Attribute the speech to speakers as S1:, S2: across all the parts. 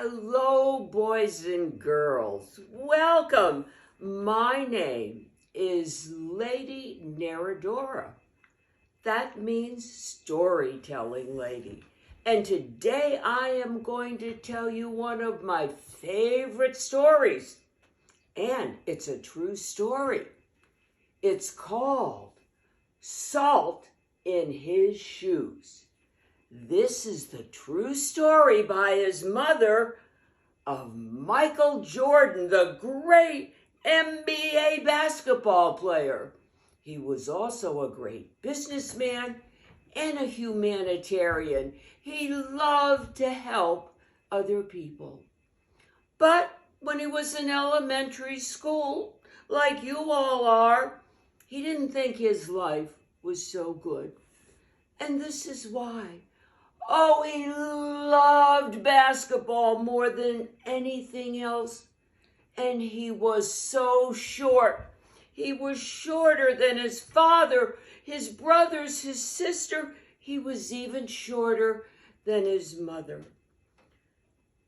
S1: Hello, boys and girls. Welcome. My name is Lady Neradora. That means storytelling lady. And today I am going to tell you one of my favorite stories. And it's a true story. It's called Salt in His Shoes. This is the true story by his mother of Michael Jordan, the great NBA basketball player. He was also a great businessman and a humanitarian. He loved to help other people. But when he was in elementary school, like you all are, he didn't think his life was so good. And this is why. Oh, he loved basketball more than anything else. And he was so short. He was shorter than his father, his brothers, his sister. He was even shorter than his mother.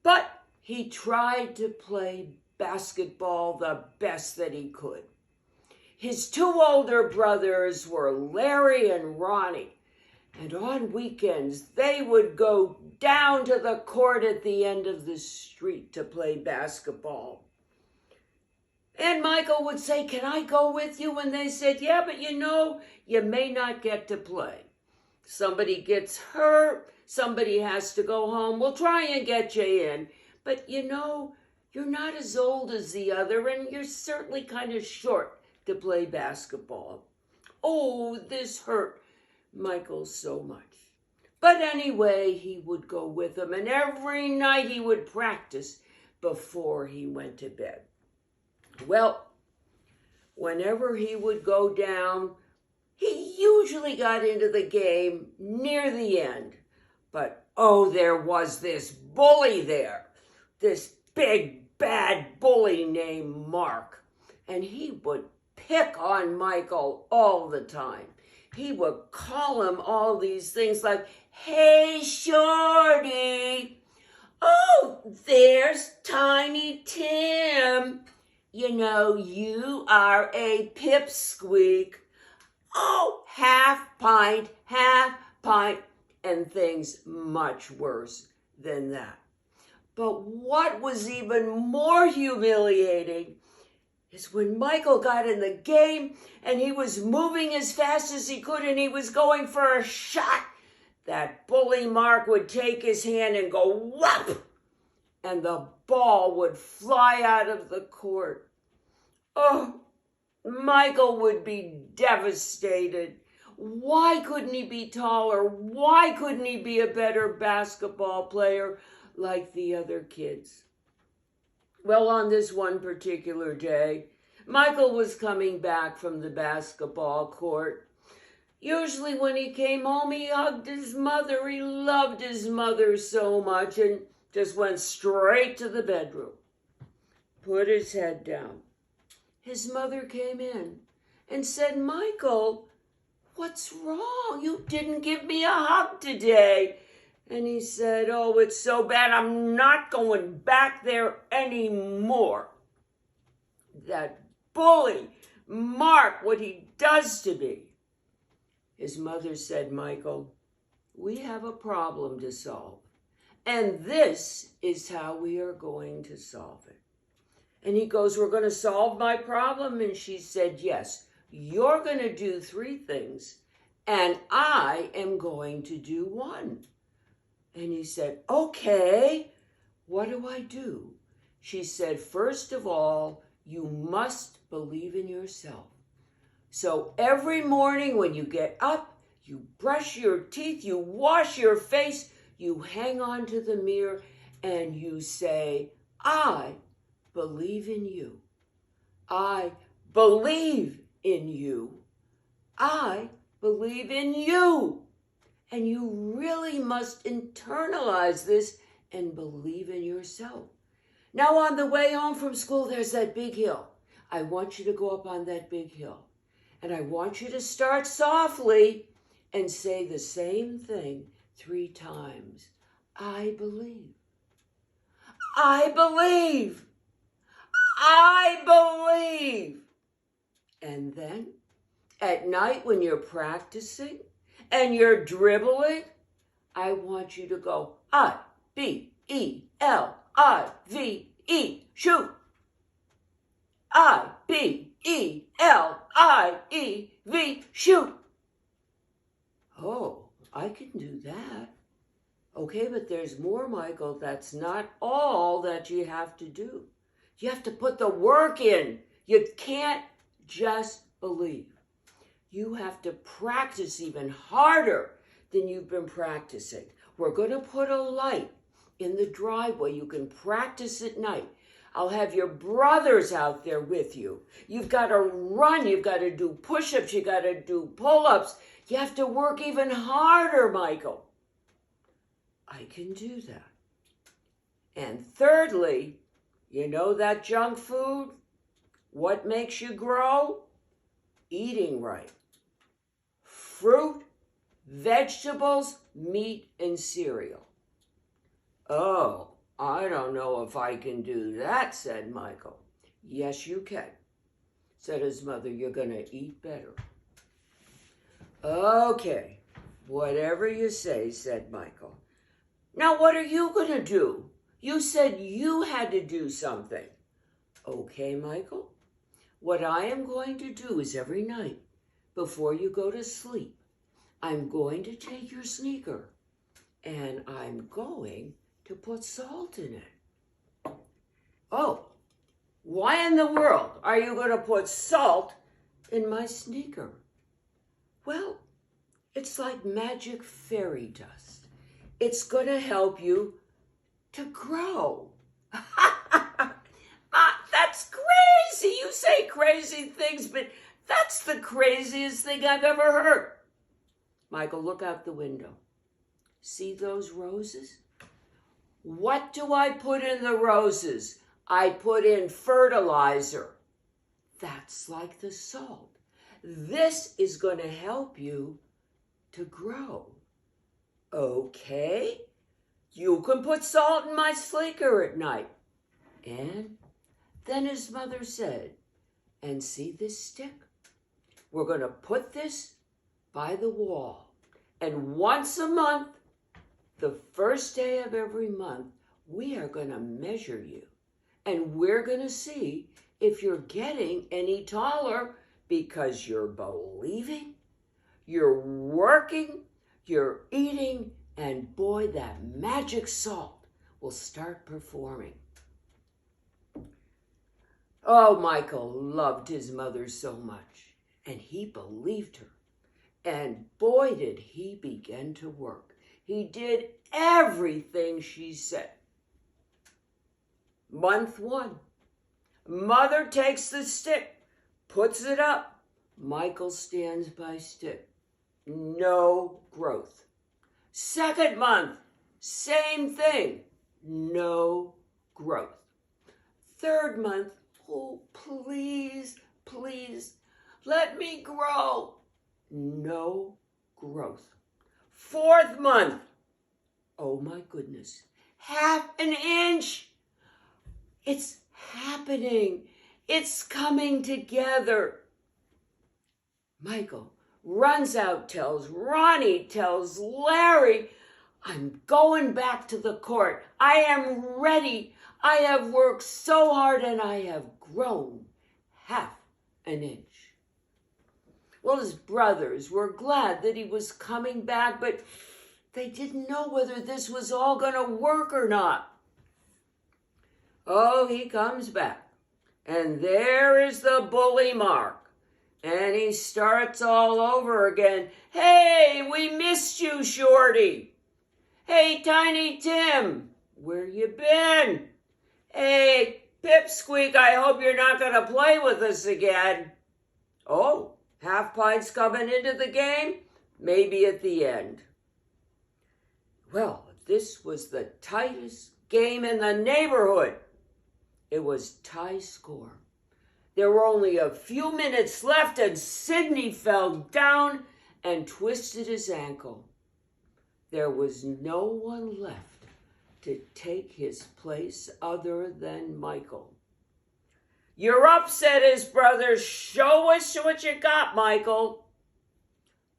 S1: But he tried to play basketball the best that he could. His two older brothers were Larry and Ronnie. And on weekends, they would go down to the court at the end of the street to play basketball. And Michael would say, "Can I go with you?" And they said, "Yeah, but you may not get to play. Somebody gets hurt, somebody has to go home. We'll try and get you in. But you're not as old as the other, and you're certainly kind of short to play basketball." Oh, this hurt Michael so much. But anyway, he would go with him, and every night he would practice before he went to bed. Well, whenever he would go down, he usually got into the game near the end. But there was this bully there, this big bad bully named Mark, and he would pick on Michael all the time. He would call him all these things like, "Hey, Shorty. Oh, there's Tiny Tim. You are a pipsqueak. Oh, half pint, and things much worse than that. But what was even more humiliating is when Michael got in the game and he was moving as fast as he could and he was going for a shot, that bully Mark would take his hand and go whop, and the ball would fly out of the court. Oh, Michael would be devastated. Why couldn't he be taller? Why couldn't he be a better basketball player like the other kids? Well, on this one particular day, Michael was coming back from the basketball court. Usually when he came home, he hugged his mother. He loved his mother so much and just went straight to the bedroom, put his head down. His mother came in and said, "Michael, what's wrong? You didn't give me a hug today." And he said, "Oh, it's so bad. I'm not going back there anymore. That bully, Mark, what he does to me." His mother said, "Michael, we have a problem to solve. And this is how we are going to solve it." And he goes, "We're going to solve my problem?" And she said, "Yes, you're going to do 3 things, and I am going to do 1. And he said, "Okay, what do I do?" She said, "First of all, you must believe in yourself. So every morning when you get up, you brush your teeth, you wash your face, you hang on to the mirror, and you say, 'I believe in you. I believe in you. I believe in you.' And you really must internalize this and believe in yourself. Now, on the way home from school, there's that big hill. I want you to go up on that big hill. And I want you to start softly and say the same thing 3 times. I believe. I believe. I believe. And then at night when you're practicing and you're dribbling, I want you to go I-B-E-L-I-V-E. Shoot. I-B-E-L-I-E-V. Shoot. Oh, I can do that. Okay, but there's more, Michael. That's not all that you have to do. You have to put the work in. You can't just believe. You have to practice even harder than you've been practicing. We're going to put a light in the driveway. You can practice at night. I'll have your brothers out there with you. You've got to run. You've got to do push-ups. You've got to do pull-ups. You have to work even harder, Michael. I can do that. And thirdly, you know that junk food? What makes you grow? Eating right. Fruit, vegetables, meat, and cereal. Oh, I don't know if I can do that, said Michael. Yes, you can, said his mother. You're going to eat better. Okay, whatever you say, said Michael. Now, what are you going to do? You said you had to do something. Okay, Michael. What I am going to do is every night, before you go to sleep, I'm going to take your sneaker and I'm going to put salt in it. Oh, why in the world are you going to put salt in my sneaker? Well, it's like magic fairy dust. It's going to help you to grow. That's crazy. You say crazy things, but that's the craziest thing I've ever heard. Michael, look out the window. See those roses? What do I put in the roses? I put in fertilizer. That's like the salt. This is going to help you to grow. Okay, you can put salt in my sneaker at night. And then his mother said, and see this stick? We're going to put this by the wall. And once a month, the first day of every month, we are going to measure you. And we're going to see if you're getting any taller because you're believing, you're working, you're eating, and boy, that magic salt will start performing. Oh, Michael loved his mother so much, and he believed her. And boy, did he begin to work. He did everything she said. Month 1, Mother takes the stick, puts it up. Michael stands by stick. No growth. Second month, same thing. No growth. Third month, oh, please, please, let me grow. No growth. Fourth month, oh my goodness, half an inch. It's happening. It's coming together. Michael runs out, tells Ronnie, tells Larry, I'm going back to the court. I am ready. I have worked so hard and I have grown half an inch. Well, his brothers were glad that he was coming back, but they didn't know whether this was all going to work or not. Oh, he comes back, and there is the bully mark, and he starts all over again. Hey, we missed you, Shorty. Hey, Tiny Tim, where you been? Hey, Pipsqueak, I hope you're not going to play with us again. Oh, Half Pine's coming into the game? Maybe at the end. Well, this was the tightest game in the neighborhood. It was tie score. There were only a few minutes left and Sidney fell down and twisted his ankle. There was no one left to take his place other than Michael. "You're up," said his brother. "Show us what you got, Michael."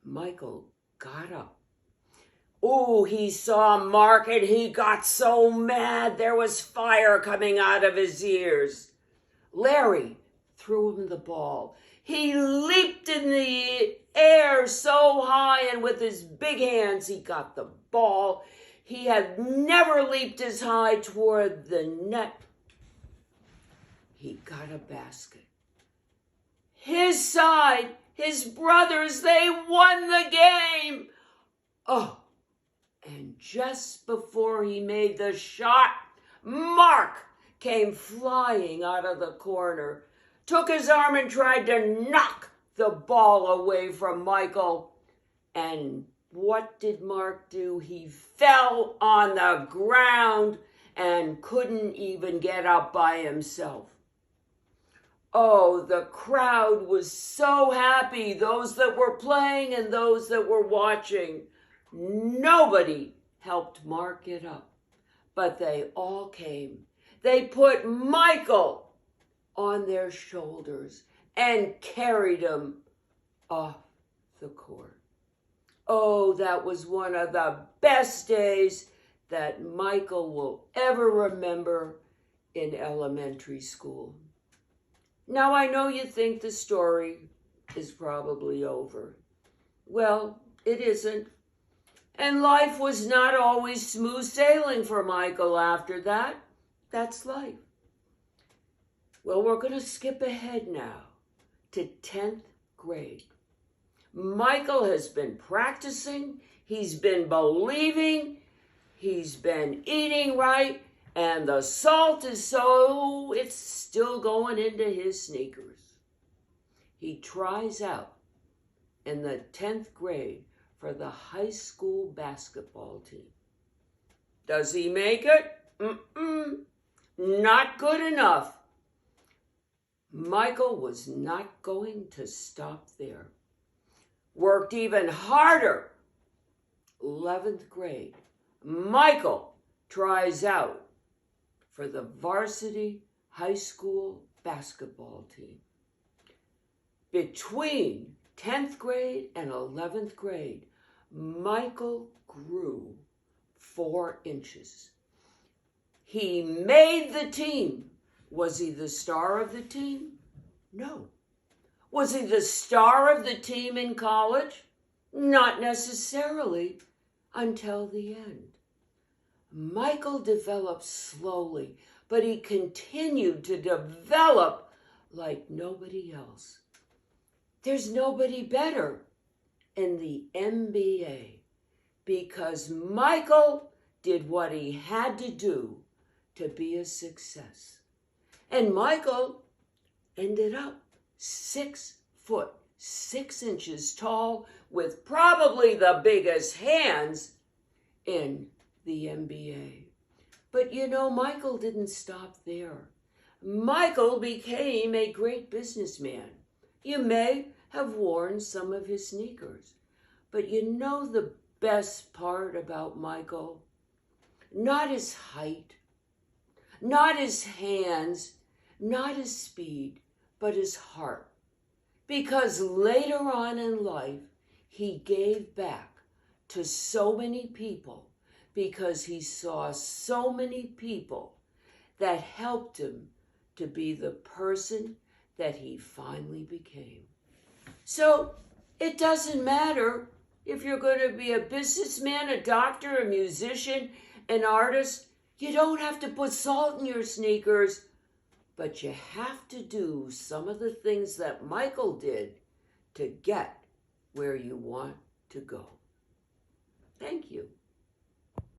S1: Michael got up. Oh, he saw Mark and he got so mad there was fire coming out of his ears. Larry threw him the ball. He leaped in the air so high, and with his big hands he got the ball. He had never leaped as high toward the net. He got a basket. His side, his brothers, they won the game. Oh, and just before he made the shot, Mark came flying out of the corner, took his arm and tried to knock the ball away from Michael. And what did Mark do? He fell on the ground and couldn't even get up by himself. Oh, the crowd was so happy, those that were playing and those that were watching. Nobody helped Mark get up, but they all came. They put Michael on their shoulders and carried him off the court. Oh, that was one of the best days that Michael will ever remember in elementary school. Now, I know you think the story is probably over. Well, it isn't. And life was not always smooth sailing for Michael after that. That's life. Well, we're going to skip ahead now to 10th grade. Michael has been practicing, he's been believing, he's been eating right, and the salt is so it's still going into his sneakers. He tries out in the 10th grade for the high school basketball team. Does he make it? Not good enough. Michael was not going to stop there. Worked even harder. 11th grade. Michael tries out for the varsity high school basketball team. Between 10th grade and 11th grade, Michael grew 4 inches. He made the team. Was he the star of the team? No. Was he the star of the team in college? Not necessarily until the end. Michael developed slowly, but he continued to develop like nobody else. There's nobody better in the NBA because Michael did what he had to do to be a success. And Michael ended up 6 foot, 6 inches tall with probably the biggest hands in the NBA. But you know, Michael didn't stop there. Michael became a great businessman. You may have worn some of his sneakers, but you know the best part about Michael? Not his height, not his hands, not his speed, but his heart. Because later on in life, he gave back to so many people because he saw so many people that helped him to be the person that he finally became. So it doesn't matter if you're going to be a businessman, a doctor, a musician, an artist. You don't have to put salt in your sneakers, but you have to do some of the things that Michael did to get where you want to go. Thank you.